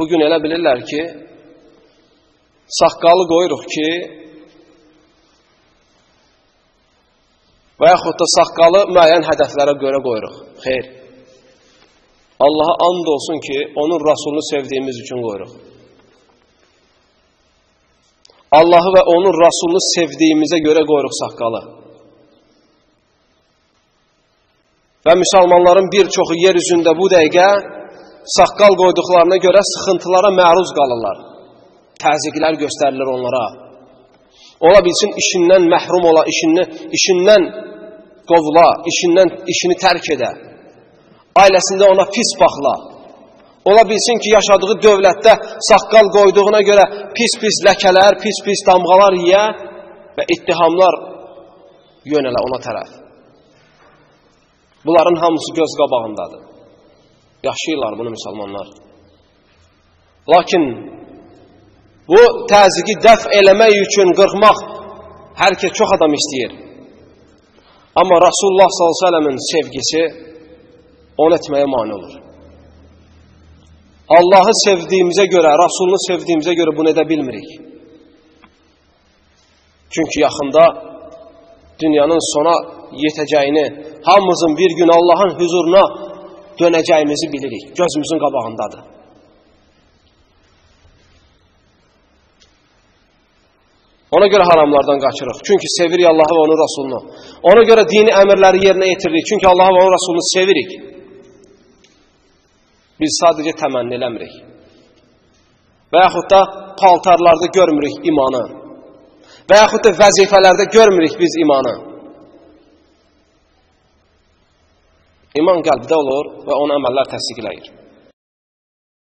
bugün elə bilirlər ki, saqqalı qoyuruq ki, və yaxud da saqqalı müəyyən hədəflərə görə qoyuruq. Xeyr. Allaha and olsun ki, onun Rasulunu sevdiyimiz üçün qoyuruq. Allahı və onun Rasulunu sevdiyimizə görə qoyuruq saqqalı. Və müsəlmanların bir çoxu yer üzündə bu dəqiqə saqqal qoyduqlarına görə sıxıntılara məruz qalırlar. Təzyiqlər göstərilir onlara. Ola bilsin işindən məhrum ola, işindən qovula, işini tərk edə. Ailəsində ona pis baxla. Ola bilsin ki, yaşadığı dövlətdə saqqal qoyduğuna görə pis-pis ləkələr, pis-pis damğalar yiyə və ittihamlar yönələ ona tərəf. Bunların hamısı göz qabağındadır. Yaşayırlar bunu müsəlmanlar. Lakin bu təzyiqi dəf eləmək üçün qırxmaq hər kəs çox adam istəyir. Amma Rasulullah s.ə.v-in sevgisi onu etməyə mane olur. Allahı sevdiyimizə görə, Rasulunu sevdiyimizə görə bunu edə bilmirik. Çünki yaxında dünyanın sona yetəcəyini, hamımızın bir gün Allahın huzuruna dönəcəyimizi bilirik. Gözümüzün qabağındadır. Ona görə haramlardan qaçırıq. Çünki sevirik Allahı və onun Rasulunu. Ona görə dini əmrləri yerinə yetiririk. Çünki Allahı və onun Rasulunu sevirik. Biz sadəcə təmənni eləmirik. Və yaxud da paltarlarda görmürük imanı. Və yaxud da vəzifələrdə görmürük biz imanı. İman qəlbdə olur və onu əməllər təsdiqləyir.